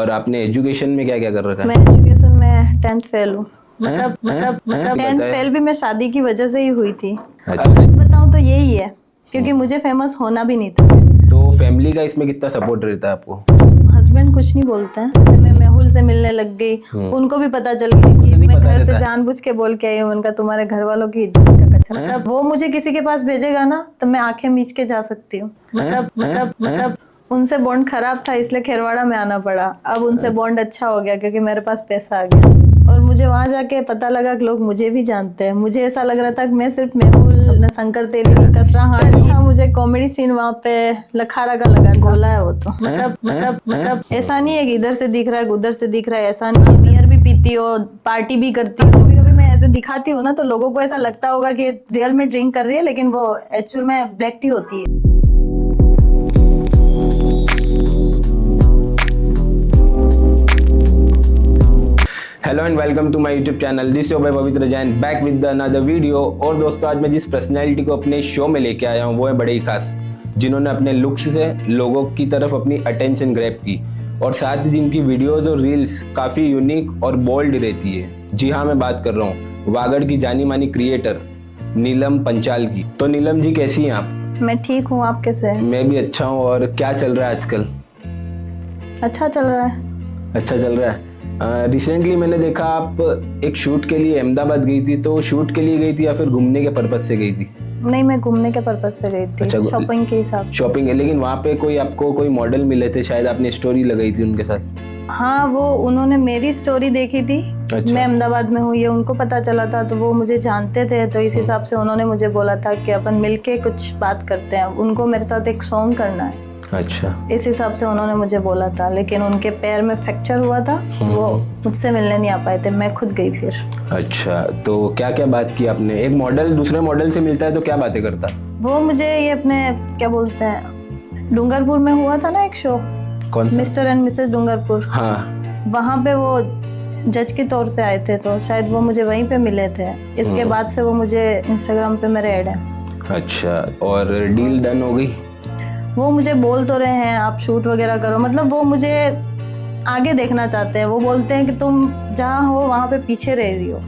और आपने एजुकेशन में क्या क्या कर रखा है? मैं एजुकेशन में 10th फेल हूँ। मतलब 10th फेल भी मैं शादी की वजह से ही हुई थी। अच्छा। सच बताऊँ तो यही है, क्योंकि मुझे फेमस होना भी नहीं था। तो फैमिली का इसमें कितना सपोर्ट रहता है आपको? हस्बैंड कुछ नहीं बोलते हैं। मैं मेहुल से मिलने लग गई, उनको भी पता चल गया कि मैं घर से जानबूझ के बोल के आई हूँ उनका तुम्हारे घर वालों की इज्जत का कचरा। मतलब वो मुझे किसी के पास भेजेगा ना तो मैं आंखें मीच के जा सकती हूँ। मतलब उनसे बॉन्ड खराब था इसलिए खेरवाड़ा में आना पड़ा। अब उनसे बॉन्ड अच्छा हो गया क्योंकि मेरे पास पैसा आ गया। और मुझे वहां जाके पता लगा कि लोग मुझे भी जानते हैं। मुझे ऐसा लग रहा था कि मैं सिर्फ मेहुल, शंकर तेली, कसरा हाँ। अच्छा मुझे कॉमेडी सीन वहाँ पे लखारा का लगा, गोला है वो तो। मतलब ऐसा नहीं है कि इधर से दिख रहा है उधर से दिख रहा है, ऐसा नहीं। बियर भी पीती हो, पार्टी भी करती हो। कभी कभी मैं ऐसे दिखाती हूँ ना तो लोगों को ऐसा लगता होगा कि रियल में ड्रिंक कर रही है, लेकिन वो एक्चुअल में ब्लैक टी होती है। Hello and welcome to my YouTube channel. This your by Pavitra Jain back with another video. और दोस्तों, आज मैं जिस पर्सनैलिटी को अपने शो में लेके आया हूँ वो है बड़े ही खास, जिन्होंने अपने लुक्स से लोगों की तरफ अपनी अटेंशन ग्रैब की और साथ ही जिनकी वीडियोस और रील्स काफ़ी यूनिक और बोल्ड रहती है। जी हाँ, मैं बात कर रहा हूँ वागड़ की जानी मानी क्रिएटर नीलम पंचाल की। तो नीलम जी, कैसी हैं आप? मैं ठीक हूँ, आप कैसे हैं? मैं भी अच्छा हूँ। और क्या चल रहा है आजकल? अच्छा चल रहा है। अच्छा चल रहा है। रिसेंटली मैंने देखा आप एक शूट के लिए अहमदाबाद गई थी। तो शूट के लिए गई थी या फिर घूमने के पर्पज से गई थी? नहीं, मैं घूमने के पर्पज से गई थी। अच्छा, शॉपिंग के हिसाब से। शॉपिंग है। लेकिन वहाँ पे कोई आपको कोई मॉडल मिले थे, शायद आपने स्टोरी लगाई थी उनके साथ? हाँ, वो उन्होंने मेरी स्टोरी देखी थी। अच्छा। मैं अहमदाबाद में हूँ, ये उनको पता चला था, तो वो मुझे जानते थे, तो इस हिसाब से उन्होंने मुझे बोला था कि अपन मिलके कुछ बात करते हैं। उनको मेरे साथ एक सॉन्ग करना है। अच्छा। इस हिसाब से उन्होंने मुझे बोला था, लेकिन उनके पैर में फ्रैक्चर हुआ था, वो मुझसे मिलने नहीं आ पाए थे। मैं खुद गई फिर। अच्छा, तो क्या क्या बात की आपने? एक मॉडल दूसरे मॉडल से मिलता है तो क्या बातें करता? वो मुझे ये अपने क्या बोलते हैं, डूंगरपुर में हुआ था ना एक शो, कौन सा? Mister and Mrs Dungarpur. हाँ। वहाँ पे वो जज के तौर से आए थे, तो शायद वो मुझे वहीं पे मिले थे। इसके बाद से वो मुझे इंस्टाग्राम पे मेरे ऐड है। अच्छा, और डील डन हो गई? वो मुझे बोल तो रहे हैं आप शूट वगैरह करो, मतलब वो मुझे आगे देखना चाहते हैं। वो बोलते हैं कि तुम जहाँ हो वहाँ पे पीछे रह रही हो,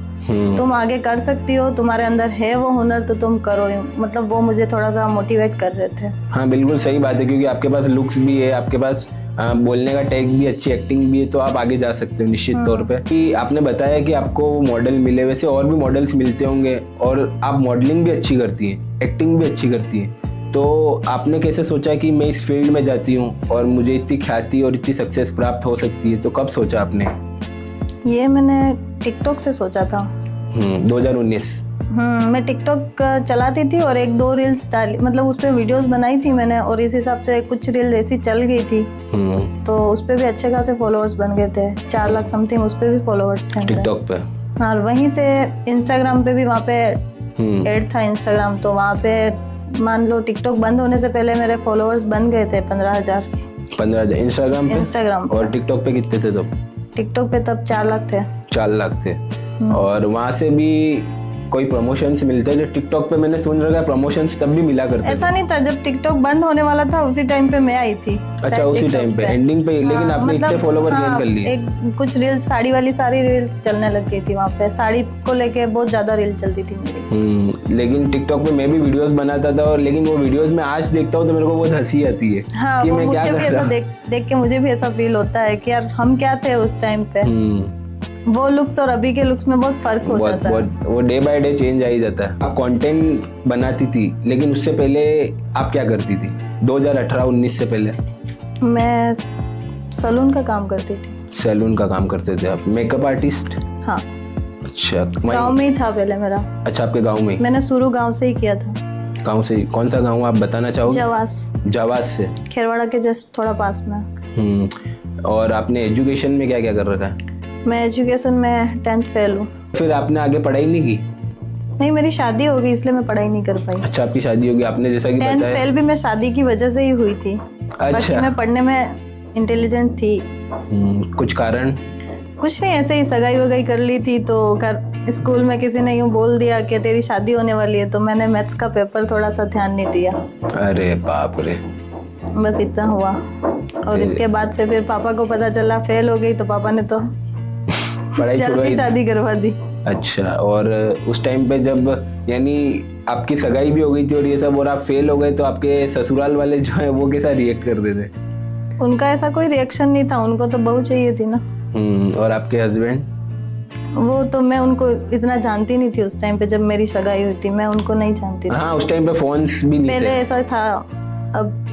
तुम आगे कर सकती हो, तुम्हारे अंदर है वो हुनर तो तुम करो। मतलब वो मुझे थोड़ा सा मोटिवेट कर रहे थे। हाँ, बिल्कुल सही बात है, क्योंकि आपके पास लुक्स भी है, आपके पास बोलने का टैग भी, अच्छी एक्टिंग भी है, तो आप आगे जा सकते हो निश्चित तौर पे। कि आपने बताया कि आपको मॉडल मिले, वैसे और भी मॉडल्स मिलते होंगे और आप मॉडलिंग भी अच्छी करती हैं, एक्टिंग भी अच्छी करती हैं। तो आपने कैसे सोचा कि मैं इस फील्ड में जाती हूँ और मुझे इतनी ख्याति और इतनी सक्सेस प्राप्त हो सकती है? तो कब सोचा आपने? ये मैंने टिकटॉक से सोचा था। 2019। मैं टिकटॉक चलाती थी और एक दो रील्स डाली, मतलब उस पर वीडियोस बनाई थी मैंने, और इस हिसाब से कुछ रील ऐसी चल गई थी। तो उस पर भी अच्छे खासे फॉलोअर्स बन गए थे, 4 लाख समथिंग उस पर भी फॉलोअर्स थे टिकटॉक पे। हाँ, वहीं से इंस्टाग्राम पे भी, वहाँ पे ऐड था इंस्टाग्राम, तो वहाँ पे मान लो टिकटॉक बंद होने से पहले मेरे फॉलोअर्स बन गए थे 15,000। 15,000 इंस्टाग्राम पे। और टिकटॉक पे कितने थे तब? टिकटॉक पे तब 4 लाख थे। 4 लाख थे। और वहाँ से भी कोई प्रमोशंस मिलते हैं? जो टिकटॉक पे मैंने सुन रखा है प्रमोशंस तब भी मिला करते थे। ऐसा नहीं था, जब टिकटॉक बंद होने वाला था उसी टाइम पे मैं आई थी। अच्छा, उसी टाइम पे एंडिंग पे। लेकिन आपने इतने फॉलोवर गेन कर लिए। एक कुछ रील्स, साड़ी वाली सारी रील्स चलने लग गई थी वहाँ पे। साड़ी को लेके बहुत ज्यादा रील चलती थी मेरी। लेकिन टिकटॉक पे मैं भी वीडियोस बनाता था, और लेकिन वो वीडियोस में आज देखता हूँ तो मेरे को बहुत हंसी आती है। हाँ, कि मैं क्या कर रहा हूँ। देख के मुझे भी ऐसा फील होता है कि यार हम क्या थे उस टाइम पे। वो लुक्स और अभी के लुक्स में बहुत फर्क हो जाता है। वो डे बाय डे चेंज आ ही जाता है। आप कंटेंट बनाती थी, लेकिन उससे पहले आप क्या करती थी? 2018-19 से पहले? मैं सैलून का काम करती थी। सैलून का काम करते थे आप? Makeup artist? हाँ। अच्छा, गाँव में ही था पहले मेरा। अच्छा, आपके गाँव में? मैंने शुरू गाँव से ही किया था। गाँव से? कौन सा गाँव आप बताना चाहोगे? जवास। जवास से? खेरवाड़ा के जस्ट थोड़ा पास में। और आपने एजुकेशन में क्या क्या कर रखा है? मैं एजुकेशन में 10th फेल हूँ। फिर आपने आगे पढ़ाई नहीं की? नहीं, मेरी शादी हो गई इसलिए मैं पढ़ाई नहीं कर पाई। अच्छा, आपकी शादी होगी। आपने जैसा कि 10th फेल भी मैं शादी की वजह से ही हुई थी। अच्छा। बाकी मैं पढ़ने में इंटेलिजेंट थी। कुछ कारण? कुछ नहीं, ऐसे ही सगाई वगाई कर ली थी, तो स्कूल में किसी ने यूँ बोल दिया कि तेरी शादी होने वाली है, तो मैंने मैथ्स का पेपर थोड़ा सा ध्यान नहीं दिया। अरे बाप रे। बस इतना हुआ। और इसके बाद से फिर पापा को पता चला, फेल हो गई, तो पापा ने तो पढ़ाई जल्दी छुड़वाई? शादी करवा दी। अच्छा, और उस टाइम पे जब यानी आपकी सगाई भी हो गई थी और ये सब, और आप फेल हो गए, तो आपके ससुराल वाले जो है वो कैसा रिएक्ट कर रहे थे? उनका ऐसा कोई रिएक्शन नहीं था, उनको तो बहू चाहिए थी ना। और आपके हस्बैंड? वो तो मैं उनको इतना जानती नहीं थी उस टाइम पे, जब मेरी सगाई हुई थी मैं उनको नहीं जानती थी। हाँ, उस टाइम पे फोन्स भी नहीं पहले थे। ऐसा था,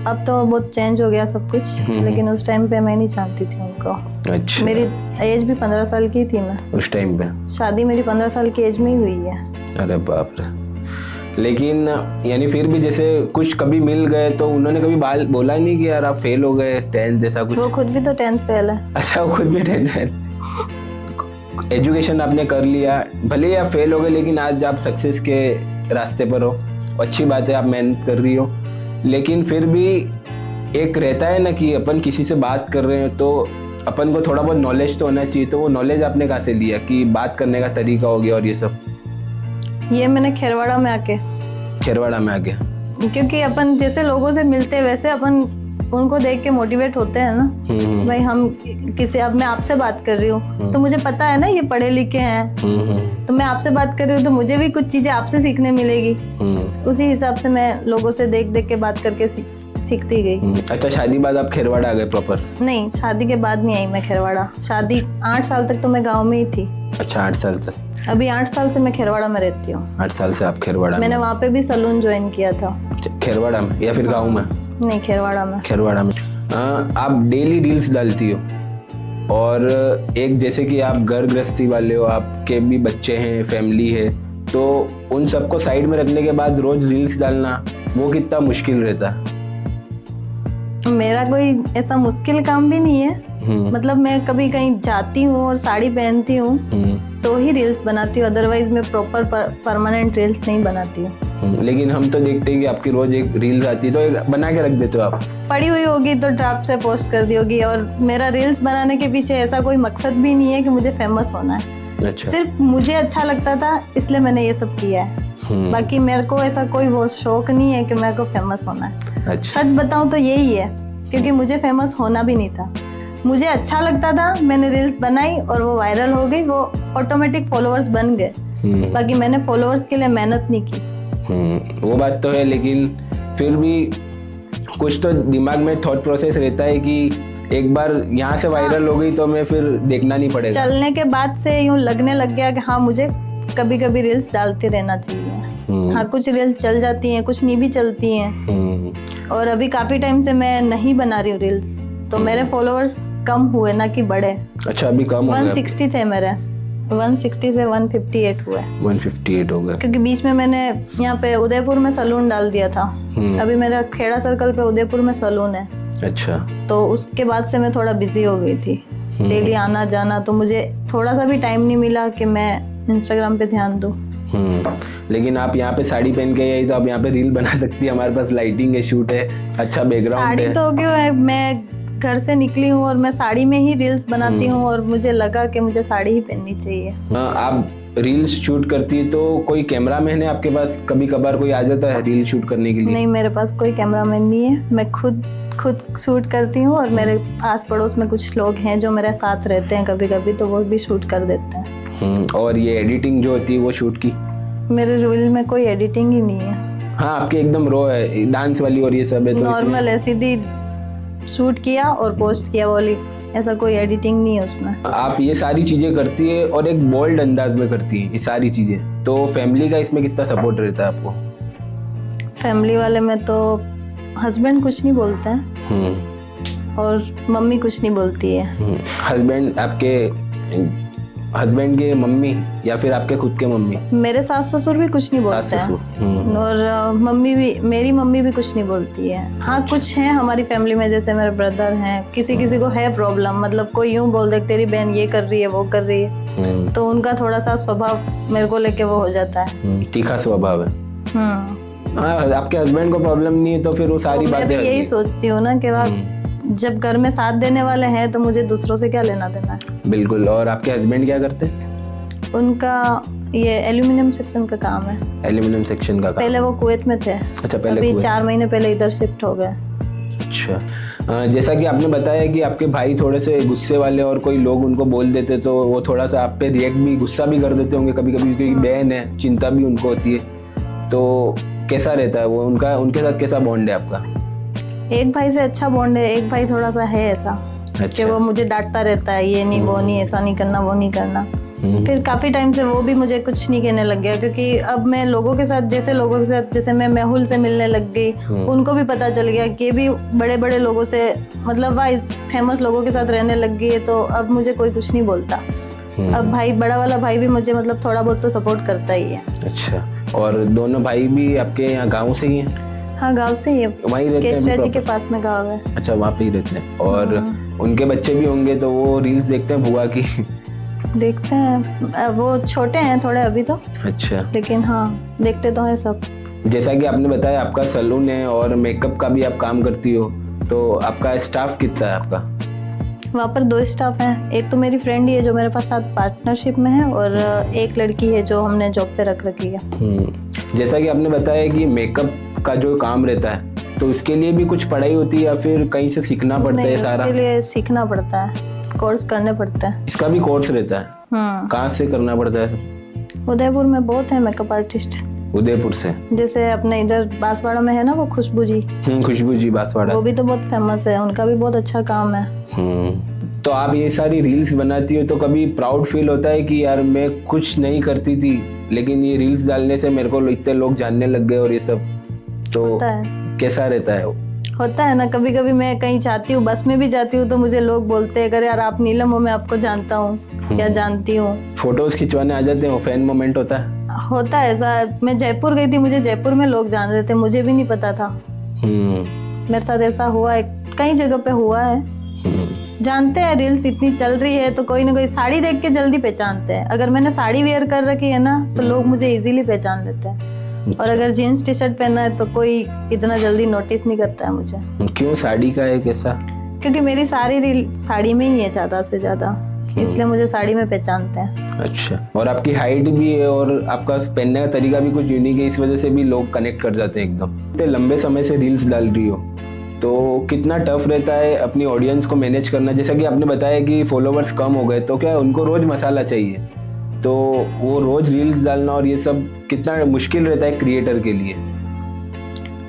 अब तो बहुत चेंज हो गया सब कुछ, लेकिन उस टाइम पे मैं नहीं जानती थी उनको। अच्छा, मेरी एज भी 15 साल की थी मैं, उस टाइम पे? शादी मेरी 15 साल की एज में ही हुई है। अरे बाप रे। लेकिन यानी फिर भी जैसे कुछ कभी मिल गए तो उन्होंने कभी बोला नहीं कि यार आप फेल हो गए 10th जैसा कुछ? वो खुद भी तो 10th फेल है। अच्छा, वो खुद भी 10th फेल। एजुकेशन आपने कर लिया, भले ही आप फेल हो गए, लेकिन आज आप सक्सेस के रास्ते पर हो। अच्छी बात है, आप मेहनत कर रही हो। लेकिन फिर भी एक रहता है ना कि अपन किसी से बात कर रहे हैं तो अपन को थोड़ा बहुत नॉलेज तो होना चाहिए। तो वो नॉलेज आपने कहाँ से लिया कि बात करने का तरीका हो गया और ये सब? ये मैंने खेरवाड़ा में आके। खेरवाड़ा में आके? क्योंकि अपन जैसे लोगों से मिलते हैं वैसे अपन उनको देख के मोटिवेट होते हैं ना। भाई हम किसी, अब मैं आपसे बात कर रही हूँ तो मुझे पता है ना ये पढ़े लिखे हैं, तो मैं आपसे बात कर रही हूँ तो मुझे भी कुछ चीजें आपसे सीखने मिलेगी। उसी हिसाब से मैं लोगों से देख देख के बात करके सीखती गई। अच्छा, शादी बाद आप खेरवाड़ा आ गए प्रॉपर? नहीं, शादी के बाद नहीं आई मैं खेरवाड़ा। शादी 8 साल तक तो मैं गाँव में ही थी। अच्छा, 8 साल तक? अभी 8 साल से मैं खेरवाड़ा में रहती हूँ। 8 साल से आप खेरवाड़ा में? मैंने वहाँ पे भी सलून ज्वाइन किया था। खेरवाड़ा में या फिर गाँव में? नहीं, खेरवाड़ा में। खेरवाड़ा में। आप डेली रील्स डालती हो, और एक जैसे कि आप घर गृहस्थी वाले हो, आपके भी बच्चे हैं, फैमिली है, तो उन सबको साइड में रखने के बाद रोज रील्स डालना वो कितना मुश्किल रहता? मेरा कोई ऐसा मुश्किल काम भी नहीं है। मतलब मैं कभी कहीं जाती हूँ और साड़ी पहनती हूँ तो ही रील्स बनाती हूँ, अदरवाइज मैं प्रॉपर परमानेंट रील्स नहीं बनाती हूँ। लेकिन हम तो देखते हैं कि आपकी रोज एक रील्स आती है, तो एक बना के रख देते हो आप? पड़ी हुई होगी तो ड्राफ्ट से पोस्ट कर दी होगी। और मेरा रील्स बनाने के पीछे ऐसा कोई मकसद भी नहीं है कि मुझे फेमस होना है। अच्छा। सिर्फ मुझे अच्छा लगता था इसलिए मैंने ये सब किया है। बाकी मेरे को ऐसा कोई वो शौक नहीं है कि मेरे को फेमस होना है। अच्छा। सच बताऊं तो यही है, क्योंकि मुझे फेमस होना भी नहीं था। मुझे अच्छा लगता था, मैंने रील्स बनाई और वो वायरल हो गई, वो ऑटोमेटिक फॉलोअर्स बन गए। बाकी मैंने फॉलोअर्स के लिए मेहनत नहीं की। वो बात तो है, लेकिन फिर भी कुछ तो दिमाग में थॉट प्रोसेस रहता है कि एक बार यहाँ से वायरल हो गई तो मैं फिर देखना नहीं पड़ेगा। चलने के बाद से यूं लगने लग गया कि हाँ मुझे कभी कभी रील्स डालते रहना चाहिए। हाँ, कुछ रील्स चल जाती हैं, कुछ नहीं भी चलती हैं। और अभी काफी टाइम से मैं नहीं बना रही हूँ रील्स, तो मेरे फॉलोअर्स कम हुए ना कि बढ़े। अच्छा, अभी कम हो गए? 160 थे मेरे, 160 से 158 हुए। 158 हो गए? क्योंकि बीच में मैंने यहाँ पे उदयपुर में सलून डाल दिया था। अभी मेरा खेड़ा सर्कल पे उदयपुर में सलून है। अच्छा। तो उसके बाद से मैं थोड़ा बिजी हो गई थी, डेली आना जाना, तो मुझे थोड़ा सा भी टाइम नहीं मिला कि मैं इंस्टाग्राम पे ध्यान दूं। लेकिन आप यहाँ पे साड़ी पहन के आई तो आप यहाँ पे रील बना सकती है। हमारे पास लाइटिंग है, शूट है, अच्छा बैकग्राउंड है। साड़ी तो क्यों है, मैं घर से निकली हूँ और मैं साड़ी में ही रील्स बनाती हूँ और मुझे लगा कि मुझे साड़ी ही पहननी चाहिए। आप रील्स शूट करती है तो कोई कैमरामैन है आपके पास? कभी कभार कोई आ जाता है रील शूट करने के लिए? नहीं, मेरे पास कोई कैमरामैन नहीं है, मैं खुद शूट करती हूँ। और मेरे आस पड़ोस में कुछ लोग हैं जो मेरे साथ रहते हैं कभी कभी, तो वो भी शूट कर देते हैं। और ये एडिटिंग जो होती है वो शूट की? मेरे रील में कोई एडिटिंग ही नहीं है। हाँ, आपके एकदम रो है, डांस वाली और ये सब है तो नॉर्मल है, सीधी शूट किया और पोस्ट किया, बोली, ऐसा कोई एडिटिंग नहीं है उसमें। आप ये सारी चीजें करती है और एक बोल्ड अंदाज में करती है ये सारी चीजें, तो फैमिली का इसमें कितना सपोर्ट रहता है आपको? फैमिली वाले में तो हस्बैंड कुछ नहीं बोलते हैं और मम्मी कुछ नहीं बोलती है। हस्बैंड आपके हस्बैंड के मम्मी या फिर आपके खुद के मम्मी? मेरे सास ससुर भी कुछ नहीं बोलते हैं और मम्मी भी, मेरी मम्मी भी कुछ नहीं बोलती है। हाँ, कुछ हैं हमारी फैमिली में, जैसे मेरे ब्रदर हैं, किसी किसी को है प्रॉब्लम, मतलब कोई यूं बोल दे तेरी बहन ये कर रही है वो कर रही है, तो उनका थोड़ा सा स्वभाव मेरे को लेके वो हो जाता है, तीखा स्वभाव है। हाँ, आपके हस्बैंड को प्रॉब्लम नहीं है तो फिर वो सारी तो बातें मैं यही सोचती हूँ ना कि जब घर में साथ देने वाले हैं तो मुझे दूसरों से क्या लेना देना है। बिल्कुल। और आपके हस्बैंड क्या करते हैं? उनका ये एल्यूमिनियम सेक्शन का काम है। एल्यूमिनियम सेक्शन का काम? पहले वो कुवैत में थे। अच्छा, पहले अभी कुवैत। 4 महीने पहले इधर शिफ्ट हो गए। अच्छा। अच्छा, जैसा कि आपने बताया कि आपके भाई थोड़े से गुस्से वाले और कोई लोग उनको बोल देते तो वो थोड़ा सा आप पे रिएक्ट भी गुस्सा भी कर देते होंगे कभी कभी, क्योंकि बहन है, चिंता भी उनको होती है। तो कैसा रहता है वो, उनके साथ कैसा बॉन्ड है आपका? एक भाई से अच्छा बॉन्ड है, एक भाई थोड़ा सा है ऐसा कि वो मुझे डांटता रहता है, ये नहीं वो नहीं, ऐसा नहीं करना वो नहीं करना। फिर काफी टाइम से वो भी मुझे कुछ नहीं कहने लग गया, क्योंकि अब मैं लोगों के साथ जैसे मैं मेहुल से मिलने लग गई, उनको भी पता चल गया कि ये भी बड़े बड़े लोगों से मतलब वाह फेमस लोगों के साथ रहने लग गई है, तो अब मुझे कोई कुछ नहीं बोलता। अब भाई बड़ा वाला भाई भी मुझे मतलब थोड़ा बहुत तो सपोर्ट करता ही है। अच्छा, और दोनों भाई भी आपके यहाँ गाँव से ही हैं? हाँ, गांव से ही है, वहीं रहते हैं? केशरा जी के पास में गांव है। अच्छा, वहाँ पे ही रहते हैं। और उनके बच्चे भी होंगे तो वो रील्स देखते हैं बुआ की? देखते हैं, वो छोटे हैं थोड़े अभी तो। अच्छा, लेकिन हाँ देखते तो हैं सब। जैसा कि आपने बताया आपका सैलून है और मेकअप का भी आप काम करती हो, तो आपका स्टाफ कितना है आपका? वहाँ पर 2 स्टाफ हैं, एक तो मेरी फ्रेंड ही है जो मेरे पास साथ पार्टनरशिप में है, और एक लड़की है जो हमने जॉब पे रख रखी है। जैसा कि आपने बताया कि मेकअप का जो काम रहता है तो उसके लिए भी कुछ पढ़ाई होती है या फिर कहीं से सीखना पड़ता है सारा? उसके लिए सीखना पड़ता है, कोर्स करने पड़ते हैं। इसका भी कोर्स रहता है? कहाँ से करना पड़ता है? उदयपुर में बहुत है मेकअप आर्टिस्ट। उदयपुर से? जैसे अपने इधर बांसवाड़ा में है ना वो खुशबू जी। खुशबू जी बांसवाड़ा, वो भी तो बहुत फेमस है, उनका भी बहुत अच्छा काम है। तो आप ये सारी रील्स बनाती हो तो कभी प्राउड फील होता है कि यार मैं कुछ नहीं करती थी लेकिन ये रील्स डालने से मेरे को इतने लोग जानने लग गए और ये सब, तो होता है। कैसा रहता है? होता है ना, कभी कभी मैं कहीं जाती हूँ, बस में भी जाती हूँ तो मुझे लोग बोलते हैं अगर यार आप नीलम हो, मैं आपको जानता हूँ या जानती हूँ। फोटोज खिंचवाने आ जाते हैं, फैन मोमेंट होता है? होता है ऐसा। मैं जयपुर गई थी, मुझे जयपुर में लोग जान रहे थे, मुझे भी नहीं पता था। मेरे साथ ऐसा हुआ है, कई जगह पे हुआ है। जानते हैं रील्स इतनी चल रही है तो कोई ना कोई साड़ी देख के जल्दी पहचानते हैं। अगर मैंने साड़ी वेयर कर रखी है ना तो लोग मुझे इजीली पहचान लेते हैं, और अगर जीन्स टी शर्ट पहना है तो कोई इतना जल्दी नोटिस नहीं करता है मुझे। क्यों, साड़ी का है कैसा? क्योंकि मेरी सारी रील साड़ी में ही है ज्यादा से ज्यादा, इसलिए मुझे साड़ी में पहचानते हैं। अच्छा, और आपकी हाइट भी है और आपका पहनने का तरीका भी कुछ यूनिक है, इस वजह से भी लोग कनेक्ट कर जाते हैं एकदम। इतने लंबे समय से रील्स डाल रही हो तो कितना टफ रहता है अपनी ऑडियंस को मैनेज करना? जैसा कि आपने बताया कि फॉलोवर्स कम हो गए तो क्या उनको रोज मसाला चाहिए, तो वो रोज रील्स डालना और ये सब कितना मुश्किल रहता है क्रिएटर के लिए?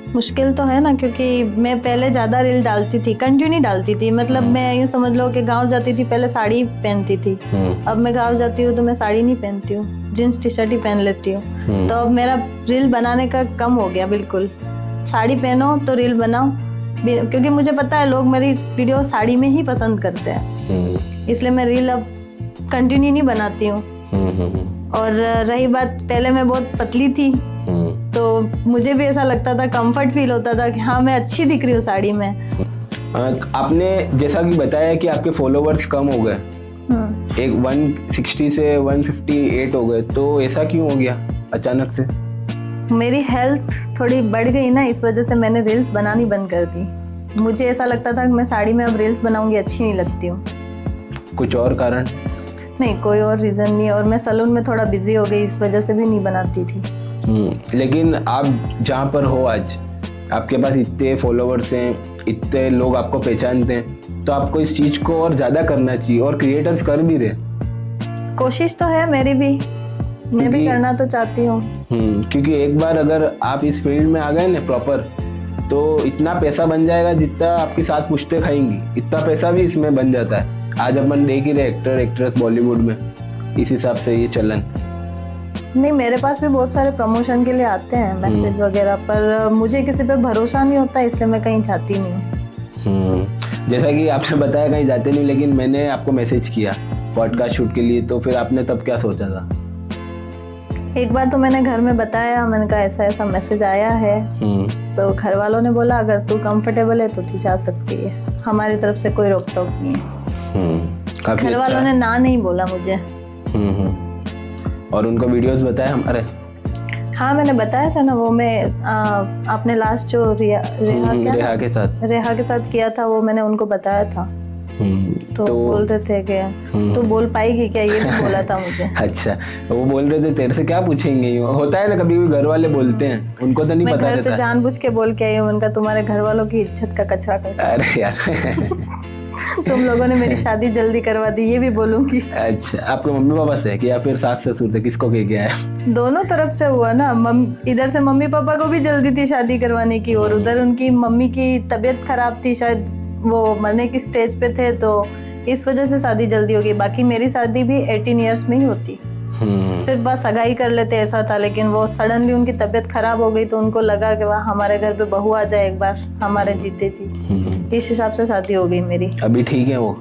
मुश्किल तो है ना, क्योंकि मैं पहले ज़्यादा रील डालती थी, कंटिन्यू डालती थी। मतलब मैं यूँ समझ लो कि गांव जाती थी पहले साड़ी पहनती थी, अब मैं गांव जाती हूँ तो मैं साड़ी नहीं पहनती हूँ, जीन्स टी शर्ट ही पहन लेती हूँ। तो अब मेरा रील बनाने का कम हो गया बिल्कुल। साड़ी पहनो तो रील बनाओ, क्योंकि मुझे पता है लोग मेरी वीडियो साड़ी में ही पसंद करते हैं, इसलिए मैं रील अब कंटिन्यू नहीं बनाती हूँ। और रही बात, पहले मैं बहुत पतली थी तो मुझे भी ऐसा लगता था, कंफर्ट फील होता था कि हाँ मैं अच्छी दिख रही हूँ साड़ी में। आपने जैसा कि बताया कि आपके फॉलोवर्स कम हो गए, एक 160 से 158 हो गए, तो ऐसा क्यों हो गया अचानक से? मेरी हेल्थ थोड़ी बढ़ गई ना, इस वजह से मैंने रील्स बनानी बंद कर दी। मुझे ऐसा लगता था कि मैं साड़ी में अब रील्स बनाऊंगी, अच्छी नहीं लगती हूँ। कुछ और कारण? नहीं, कोई और रीज़न नहीं, और मैं सैलून में थोड़ा बिजी हो गई, इस वजह से भी नहीं बनाती थी। लेकिन आप जहाँ पर हो आज, आपके पास इतने फॉलोवर्स हैं, इतने लोग आपको पहचानते हैं, तो आपको इस चीज़ को और ज़्यादा करना चाहिए, और क्रिएटर्स कर भी रहे। कोशिश तो है मेरी भी, मैं भी करना तो चाहती हूँ। क्योंकि एक बार अगर आप इस फील्ड में आ गए ना प्रॉपर, तो इतना पैसा बन जाएगा जितना आपके साथ पुश्ते खाएंगी, इतना पैसा भी इसमें बन जाता है। आज अपन देख ही रहे एक्टर एक्ट्रेस बॉलीवुड में, इस हिसाब से ये चलन। नहीं, मेरे पास भी बहुत सारे प्रमोशन के लिए आते हैं मैसेज वगैरह, पर मुझे किसी पे भरोसा नहीं होता, इसलिए मैं कहीं जाती नहीं। जैसा कि आपने बताया कहीं जाते नहीं, लेकिन मैंने आपको मैसेज किया पॉडकास्ट शूट के लिए, तो फिर आपने तब क्या सोचा था? एक बार तो मैंने घर में बताया, मैंने कहा ऐसा ऐसा मैसेज आया है, तो घर वालों ने बोला अगर तू कंफर्टेबल है तो तू जा सकती है, हमारी तरफ से कोई रोक टोक नहीं है। घर वालों ने ना नहीं बोला मुझे। और उनको वीडियोस बताए हमारे? हाँ, मैंने बताया था ना, वो मैं आपने लास्ट जो रेहा के साथ किया था, वो मैंने उनको बताया था। तो बोल रहे थे कि तू बोल पाएगी क्या, ये भी बोला था मुझे। अच्छा, वो बोल रहे थे तेरे से क्या पूछेंगे, होता है ना कभी भी घर वाले बोलते हैं, उनको तो नहीं मैं पता घर रहता। से जानबूझ के बोल के आई हूँ, उनका तुम्हारे घर वालों की इज्जत का कचरा करता है। अरे यार तुम लोगों ने मेरी शादी जल्दी करवा दी, ये भी बोलूंगी। अच्छा, आपके मम्मी पापा से कि या फिर सास ससुर थे, किसको कह के आया? दोनों तरफ से हुआ ना। इधर से मम्मी पापा को भी जल्दी थी शादी करवाने की, और उधर उनकी मम्मी की तबीयत खराब थी, शायद वो मरने की स्टेज पे थे, तो इस वजह से शादी जल्दी हो गई। बाकी मेरी शादी भी 18 इयर्स में ही होती, सिर्फ बस सगाई कर लेते ऐसा था। लेकिन वो सडनली उनकी तबीयत खराब हो गई, तो उनको लगा कि वाह हमारे घर पे बहू आ जाए एक बार हमारे जीते जी। इस हिसाब से शादी हो गई मेरी। अभी ठीक है वो?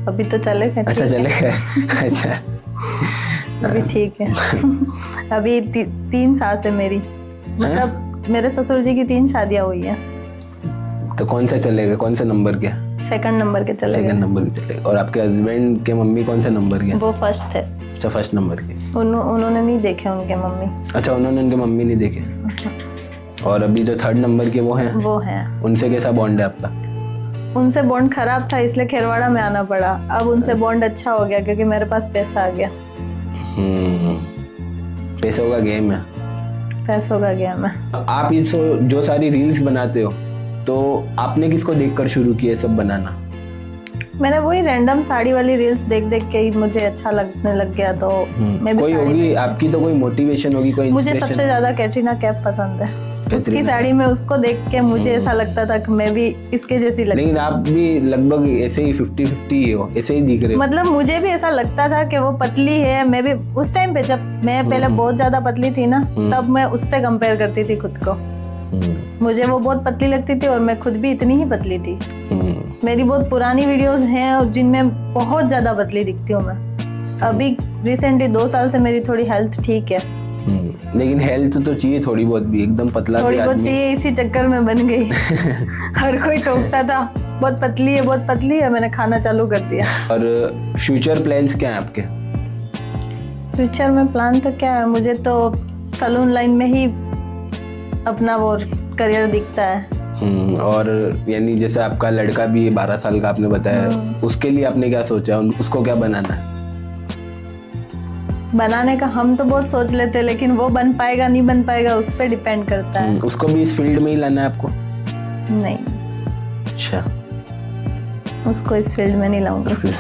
अभी तो चलेगा। अच्छा चलेगा। अच्छा, अभी ठीक है। अभी 3 सास है मेरी, मतलब मेरे ससुर जी की 3 शादियां हुई है। तो कौन सा चलेगा, कौन से नंबर के? 2nd नंबर के चलेगा। 2nd नंबर के चलेगा। और आपके हस्बैंड के मम्मी कौन से नंबर के? वो फर्स्ट थे। अच्छा, 1st नंबर के। उन्होंने नहीं देखे उनके मम्मी। अच्छा, उन्होंने उनके मम्मी नहीं देखे। और अभी जो 3rd नंबर के वो हैं, उनसे कैसा बॉन्ड है आपका? उनसे बॉन्ड खराब था, इसलिए खेरवाड़ा में आना पड़ा। अब उनसे बॉन्ड अच्छा हो गया क्योंकि मेरे पास पैसा आ गया। पैसों का गेम है। पैसों का गेम है। आप ये जो सारी रील्स बनाते हो, तो आपने किसको देखकर शुरू किया सब बनाना? मैंने वही रैंडम साड़ी वाली रील्स देख देख के ही मुझे अच्छा लगने लग गया, तो मैं भी कोई होगी आपकी, तो कोई मोटिवेशन होगी, कोई मुझे इंस्पिरेशन? सबसे ज्यादा कैटरीना कैफ पसंद है। उसकी साड़ी में उसको देख के मुझे ऐसा लगता था कि मैं भी इसके जैसी लगती। लेकिन आप भी लगभग ऐसे ही 50-50 ही हो, ऐसे ही दिख रहे हो। मतलब मुझे भी ऐसा लगता था कि वो पतली है। मैं भी उस टाइम पे, जब मैं पहले बहुत ज्यादा पतली थी ना, तब मैं उससे कंपेयर करती थी खुद को। मुझे वो बहुत पतली लगती थी और मैं खुद भी इतनी ही पतली थी। मेरी बहुत पुरानी वीडियोस हैं जिनमें बहुत ज्यादा पतली दिखती हूँ मैं। अभी रिसेंटली 2 साल से मेरी थोड़ी हेल्थ ठीक है। लेकिन हेल्थ तो चाहिए थोड़ी बहुत भी, एकदम पतला थोड़ी बहुत चाहिए, इसी चक्कर में बन गई। हर कोई टोकता था बहुत पतली है, बहुत पतली है, मैंने खाना चालू कर दिया। और फ्यूचर प्लान्स क्या है आपके? फ्यूचर में प्लान तो क्या है, मुझे तो सैलून लाइन में ही अपना वो करियर दिखता है। और यानी जैसे आपका लड़का भी है 12 साल का, आपने बताया, उसके लिए आपने क्या सोचा, उसको क्या बनाना है? बनाने का हम तो बहुत सोच लेते हैं, लेकिन वो बन पाएगा नहीं बन पाएगा उस पर डिपेंड करता है। उसको भी इस फील्ड में ही लाना है आपको? नहीं। अच्छा, उसको इस फील्ड में नहीं लाऊंगी।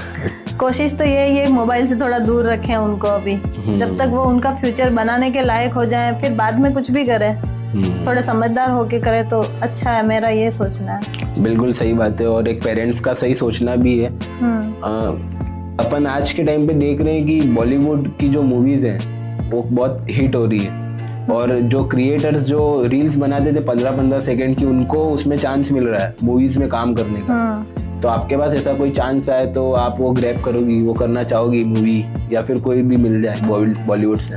कोशिश तो यही है मोबाइल से थोड़ा दूर रखें उनको अभी, जब तक वो उनका फ्यूचर बनाने के लायक हो जाए, फिर बाद में कुछ भी करे, थोड़े समझदार होके करे तो अच्छा है। मेरा ये सोचना है। बिल्कुल सही बात है, और एक पेरेंट्स का सही सोचना भी है। अपन आज के टाइम पे देख रहे हैं कि बॉलीवुड की जो मूवीज हैं वो बहुत हिट हो रही है, और जो क्रिएटर्स जो रील्स बनाते थे 15-15 सेकंड की, उनको उसमें चांस मिल रहा है मूवीज में काम करने का। तो आपके पास ऐसा कोई चांस आए तो आप वो ग्रैब करोगी, वो करना चाहोगी मूवी, या फिर कोई भी मिल जाए बॉलीवुड से?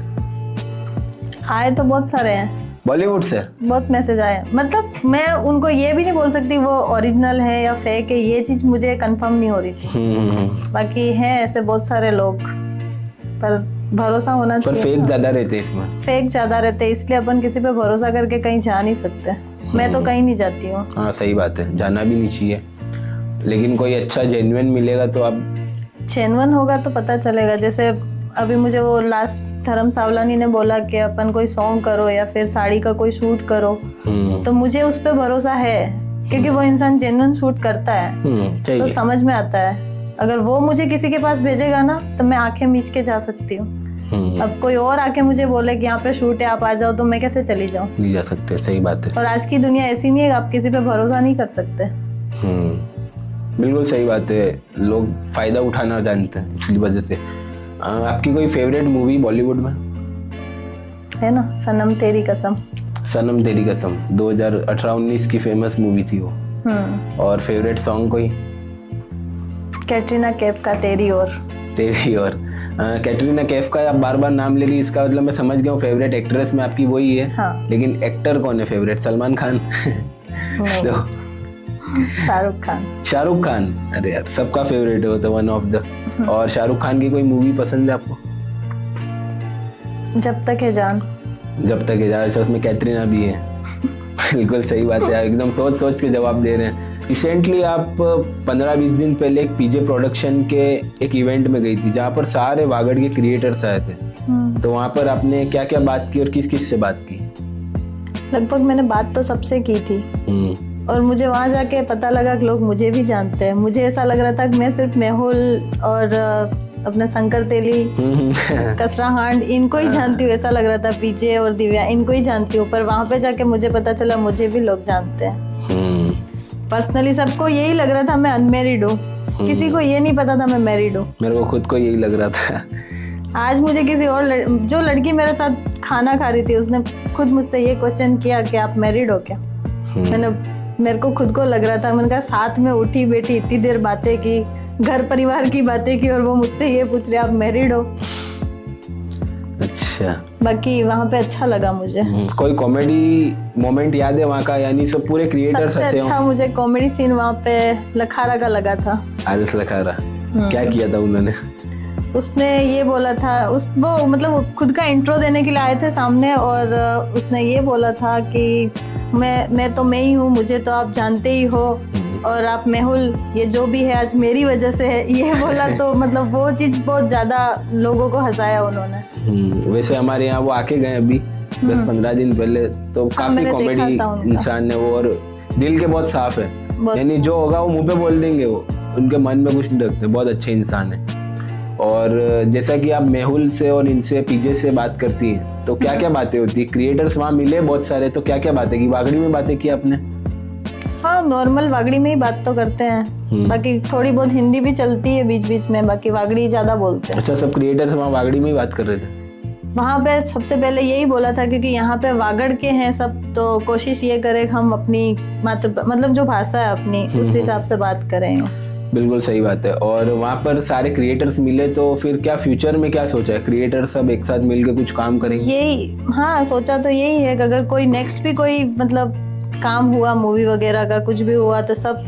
आए तो बहुत सारे हैं बॉलीवुड से, बहुत मैसेज आए। मतलब मैं उनको ये भी नहीं बोल सकती वो ओरिजिनल है या फेक है, ये चीज मुझे कंफर्म नहीं हो रही थी। बाकी हैं ऐसे बहुत सारे लोग, पर भरोसा होना चाहिए। पर फेक ज्यादा रहते हैं इसमें। फेक ज्यादा रहते हैं, इसलिए अपन किसी पे भरोसा करके कहीं जा नहीं सकते। मैं तो कहीं नहीं जाती हूँ। हाँ सही बात है, जाना भी नहीं चाहिए, लेकिन कोई अच्छा जेन्युइन मिलेगा तो आप, जेन्युइन होगा तो पता चलेगा। जैसे अभी मुझे वो लास्ट धर्म सावलानी ने बोला कि अपन कोई सॉन्ग करो या फिर साड़ी का कोई शूट करो, तो मुझे उस पे भरोसा है क्योंकि वो इंसान जेन्युइन शूट करता है, तो समझ में आता है। अगर वो मुझे किसी के पास भेजेगा ना, तो मैं आंखें मीच के जा सकती हूँ। अब कोई और आके मुझे बोले कि यहाँ पे शूट है आप आ जाओ, तो मैं कैसे चली जाऊँ? नहीं जा सकते, सही बात है। और आज की दुनिया ऐसी नहीं है, आप किसी पे भरोसा नहीं कर सकते। बिल्कुल सही बात है, लोग फायदा उठाना जानते हैं, इसलिए वजह से। आपकी कोई फेवरेट मूवी बॉलीवुड में है ना? सनम तेरी कसम। सनम तेरी कसम 2018-19 की फेमस मूवी थी वो। और फेवरेट सॉन्ग कोई? कैटरीना कैफ का तेरी और। तेरी और। कैटरीना कैफ का आप बार बार नाम ले ली, इसका मतलब मैं समझ गया हूँ फेवरेट एक्ट्रेस में आपकी वही है। हाँ। लेकिन एक्टर कौन है फेवरेट? सलमान खान? तो शाहरुख खान। शाहरुख खान, अरे यार सबका फेवरेट है वो तो, वन ऑफ द। और शाहरुख खान की कोई मूवी पसंद है आपको? जब तक है जान। जब तक है जान, उसमें कैटरीना भी है। बिल्कुल सही बात है यार, एकदम सोच सोच के जवाब दे रहे हैं। रिसेंटली आप 15-20 दिन पहले एक पीजे प्रोडक्शन के एक इवेंट में गई थी जहाँ पर सारे वागड़ के क्रिएटर्स आए थे। तो वहाँ पर आपने क्या क्या बात की और किस किस से बात की? लगभग मैंने बात तो सबसे की थी और मुझे वहाँ जाके पता लगा कि लोग मुझे भी जानते हैं। मुझे ऐसा लग रहा था कि मैं सिर्फ मेहुल और अपने शंकर तेली कसरा हांड इनको ही जानती हूँ, ऐसा लग रहा था। पीजे और दिव्या इनको ही जानती हूँ, पर वहाँ पे जाके मुझे पता चला मुझे भी लोग जानते हैं। पर्सनली सबको यही लग रहा था मैं अनमेरिड हूँ, किसी को ये नहीं पता था मैं मैरिड हूँ। मेरे को खुद को यही लग रहा था। आज मुझे किसी और जो लड़की मेरे साथ खाना खा रही थी उसने खुद मुझसे ये क्वेश्चन किया कि आप मैरिड हो क्या। मेरे को खुद को लग रहा था, मैंने कहा साथ में उठी बैठी इतनी देर बातें की, घर परिवार की बातें की और वो मुझसे ये पूछ रहे आप मैरिड हो। अच्छा, बाकी वहाँ पे अच्छा लगा मुझे। कोई कॉमेडी मोमेंट याद है वहाँ का? यानी सब पूरे क्रिएटर्स सबसे अच्छा मुझे कॉमेडी सीन वहाँ पे लखारा का लगा था। आरिस लखारा, क्या किया था उन्होंने? उसने ये बोला था वो मतलब खुद का इंट्रो देने के लिए आए थे सामने और उसने ये बोला था कि मैं तो मैं ही हूँ, मुझे तो आप जानते ही हो और आप मेहुल ये जो भी है आज मेरी वजह से है, ये बोला। तो मतलब वो चीज बहुत ज्यादा लोगों को हंसाया उन्होंने। वैसे हमारे यहाँ वो आके गए अभी 10-15 दिन पहले, तो काफी कॉमेडी इंसान है वो और दिल के बहुत साफ है। यानी जो होगा वो मुंह पे बोल देंगे, वो उनके मन में कुछ नहीं रखते। बहुत अच्छे इंसान है। और जैसा कि आप मेहुल से और इनसे पीजे से बात करती हैं तो क्या क्या बातें होती है? क्रिएटर्स वहाँ मिले बहुत सारे, तो क्या क्या बातें की? वागड़ी में बातें की आपने? हाँ, नॉर्मल वागड़ी में ही बात तो करते हैं। बाकी थोड़ी बहुत हिंदी भी चलती है बीच बीच में, बाकी वागड़ी ज्यादा बोलते हैं। अच्छा, सब क्रिएटर्स वहाँ वागड़ी में ही बात कर रहे थे? वहाँ पे सबसे पहले यही बोला था क्योंकि यहाँ पे वागड़ के हैं सब, तो कोशिश ये करें हम अपनी मतलब जो भाषा है अपनी उस हिसाब से बात करें। बिल्कुल सही बात है। और वहाँ पर सारे क्रिएटर्स मिले, तो फिर क्या फ्यूचर में क्या सोचा है? क्रिएटर्स सब एक साथ मिलकर कुछ काम करेंगे? यही, हाँ सोचा तो यही है कि अगर कोई नेक्स्ट भी कोई मतलब काम हुआ मूवी वगैरह का कुछ भी हुआ तो सब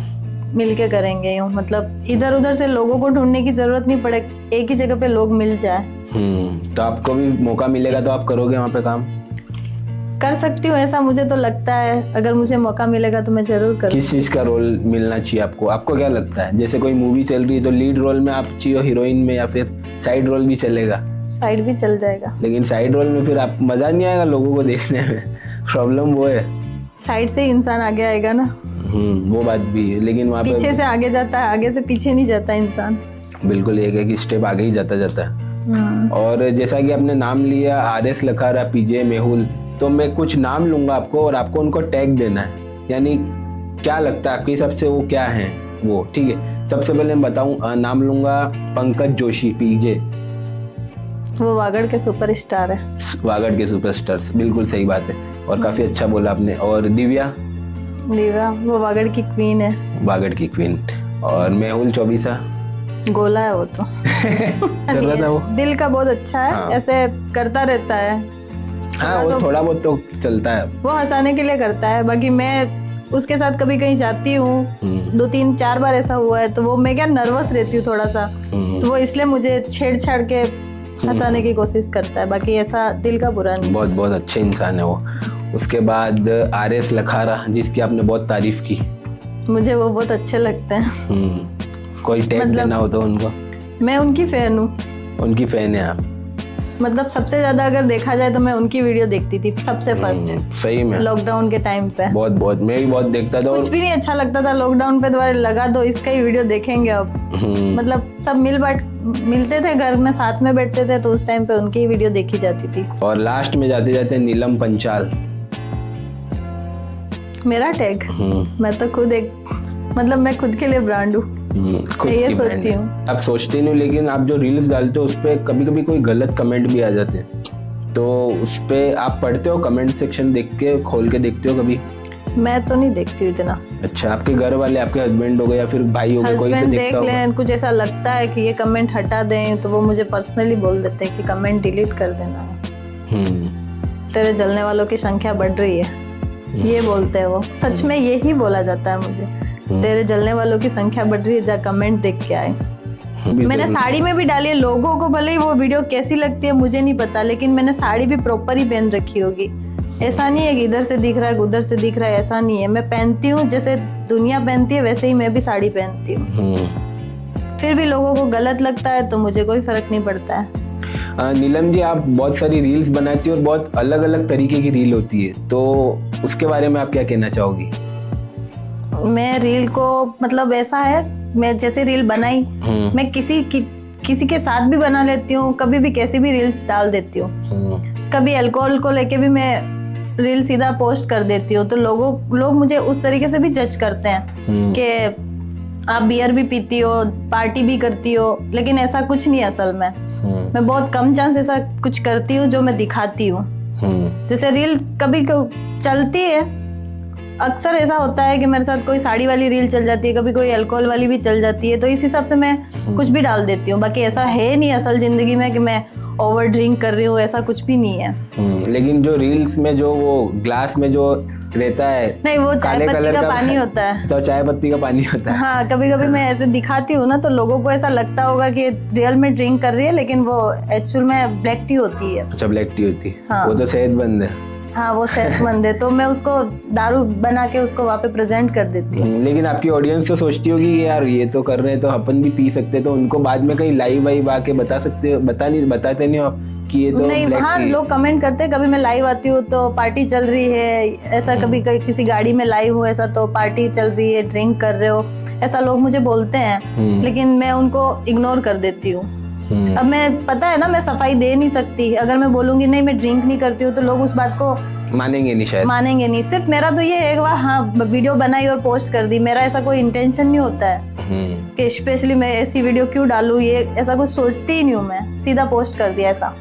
मिलके करेंगे। यूँ मतलब इधर उधर से लोगों को ढूंढने की जरूरत नहीं पड़े, एक ही जगह पे लोग मिल जाए। तो आपको भी मौका मिलेगा तो आप करोगे वहाँ पे काम? कर सकती हूँ, ऐसा मुझे तो लगता है। अगर मुझे मौका मिलेगा तो मैं जरूर करूँगी। किस चीज का रोल मिलना चाहिए आपको? आपको क्या लगता है? जैसे कोई मूवी चल रही है तो लीड रोल में आप चाहिए हीरोइन में, या फिर साइड रोल भी चलेगा? साइड भी चल जाएगा, लेकिन साइड रोल में फिर आप मजा नहीं आएगा लोगों को देखने में। प्रॉब्लम वो है, साइड से ही इंसान आगे आएगा ना। वो बात भी है, लेकिन वहाँ पे पीछे से आगे जाता है, आगे से पीछे नहीं जाता इंसान। बिल्कुल एक स्टेप आगे ही जाता है। और जैसा कि आपने नाम लिया आरिस लखारा, पीजे, मेहुल, तो मैं कुछ नाम लूंगा आपको और आपको उनको टैग देना है। यानी क्या लगता है आपके हिसाब से वो क्या है वो? ठीक है, सबसे पहले मैं बताऊं, नाम लूंगा पंकज जोशी, पीजे। वो वागड़ के सुपरस्टार है। वागड़ के सुपरस्टार्स, बिल्कुल सही बात है और काफी अच्छा बोला आपने। और दिव्या वो वागड़ की क्वीन है। वागड़ की क्वीन। और मेहुल चौबीसा, गोला है वो तो। कर रहा था वो, दिल का बहुत अच्छा है। हाँ। ऐसे करता रहता है। हाँ, वो थोड़ा बहुत तो चलता है, वो हंसाने के लिए करता है। बाकी मैं उसके साथ कभी कहीं जाती हूँ, 2-3-4 बार ऐसा हुआ है, तो वो मैं क्या नर्वस रहती हूँ थोड़ा सा, तो वो इसलिए मुझे छेड़छाड़ के हंसाने की कोशिश करता है। बाकी ऐसा दिल का बुरा नहीं। बहुत बहुत अच्छे इंसान है वो। उसके बाद आरिस लखारा, जिसकी आपने बहुत तारीफ की। मुझे वो बहुत अच्छे लगते हैं। कोई टैग देना हो तो उनको? मैं उनकी फैन हूँ। उनकी फैन है आप? मतलब सबसे ज्यादा अगर देखा जाए तो मैं उनकी वीडियो देखती थी सबसे फर्स्ट। सही में लॉकडाउन के टाइम पे बहुत मैं भी बहुत देखता था। कुछ भी नहीं अच्छा लगता था लॉकडाउन पे, दोबारा लगा दो इसका ही वीडियो देखेंगे अब। मतलब सब मिलते थे घर में, साथ में बैठते थे, तो उस टाइम पे उनकी ही वीडियो देखी जाती थी। और लास्ट में जाते जाते नीलम पंचाल, मेरा टैग। मैं तो खुद मैं खुद के लिए ब्रांड हूँ। ये सोचती हूँ। आप सोचते नहीं, लेकिन आप जो रील्स डालते हो उस पे कभी कभी कोई गलत कमेंट भी आ जाते हैं, तो उस पे आप पढ़ते हो? कमेंट सेक्शन देख के खोल के देखते हो कभी? मैं तो नहीं देखती हूँ इतना। अच्छा, आपके घर वाले, आपके हस्बैंड हो गए या फिर भाई हो गए, कोई तो देखता होगा? देख ले, कुछ ऐसा लगता है कि ये कमेंट हटा दें तो वो मुझे पर्सनली बोल देते हैं कि कमेंट डिलीट कर देना। तेरे जलने वालों की संख्या बढ़ रही है, ये बोलते हैं वो। सच में यही बोला जाता है मुझे, तेरे जलने वालों की संख्या बढ़ रही है, जा कमेंट देख के आए। मैंने साड़ी में भी डाली है। लोगों को भले ही वो वीडियो कैसी लगती है मुझे नहीं पता, लेकिन मैंने साड़ी भी प्रॉपर ही पहन रखी होगी। ऐसा नहीं है कि इधर से दिख रहा है उधर से दिख रहा है, ऐसा नहीं है। मैं पहनती हूँ जैसे दुनिया पहनती है वैसे ही मैं भी साड़ी पहनती हूँ। फिर भी लोगों को गलत लगता है तो मुझे कोई फर्क नहीं पड़ता है। नीलम जी, आप बहुत सारी रील्स बनाती हो और बहुत अलग अलग तरीके की रील होती है, तो उसके बारे में आप क्या कहना चाहोगी? मैं रील को मतलब ऐसा है, मैं जैसे रील बनाई मैं किसी के साथ भी बना लेती हूँ, कभी भी कैसी भी रील्स डाल देती हूँ। कभी अल्कोहल को लेके भी मैं रील सीधा पोस्ट कर देती हूँ, तो लोग मुझे उस तरीके से भी जज करते हैं कि आप बियर भी पीती हो, पार्टी भी करती हो, लेकिन ऐसा कुछ नहीं। असल में मैं बहुत कम चांस ऐसा कुछ करती हूँ जो मैं दिखाती हूँ। जैसे रील कभी चलती है, अक्सर ऐसा होता है कि मेरे साथ कोई साड़ी वाली रील चल जाती है, कभी कोई अल्कोहल वाली भी चल जाती है, तो इस हिसाब से मैं कुछ भी डाल देती हूँ। बाकी ऐसा है नहीं असल जिंदगी में कि मैं ओवर ड्रिंक कर रही हूँ, ऐसा कुछ भी नहीं है। लेकिन जो रील्स में जो वो ग्लास में जो रहता है, नहीं, वो चाय काले पत्ती कलर का का पानी होता है। तो चाय पत्ती का पानी होता है। हाँ, कभी कभी मैं ऐसे दिखाती हूँ ना, तो लोगों को ऐसा लगता होगा कि रियल में ड्रिंक कर रही है, लेकिन वो एक्चुअल में ब्लैक टी होती है। अच्छा, ब्लैक टी होती है। हाँ। वो तो सेहतमंद है। हाँ, वो सेहतमंद है, तो मैं उसको दारू बना के उसको वहाँ पे प्रेजेंट कर देती हूँ। लेकिन आपकी ऑडियंस तो सोचती होगी कि यार ये तो कर रहे हैं तो अपन भी पी सकते हैं, तो उनको बाद में कहीं लाइव वाइव आके बताते नहीं हो आप कि ये तो नहीं, ब्लैक हाँ, टी है? लोग कमेंट करते हैं, कभी मैं लाइव आती हूँ तो पार्टी चल रही है, ऐसा कभी किसी गाड़ी में लाइव हूँ ऐसा तो पार्टी चल रही है, ड्रिंक कर रहे हो, ऐसा लोग मुझे बोलते हैं, लेकिन मैं उनको इग्नोर कर देती हूँ। अब मैं पता है ना, मैं सफाई दे नहीं सकती। अगर मैं बोलूंगी नहीं मैं ड्रिंक नहीं करती हूँ तो लोग उस बात को मानेंगे नहीं, शायद मानेंगे नहीं। सिर्फ मेरा तो ये है कि हाँ, वीडियो बनाई और पोस्ट कर दी, मेरा ऐसा कोई इंटेंशन नहीं होता है कि स्पेशली मैं ऐसी वीडियो क्यों डालूं, ये ऐसा कुछ सोचती ही नहीं हूँ, मैं सीधा पोस्ट कर दिया ऐसा।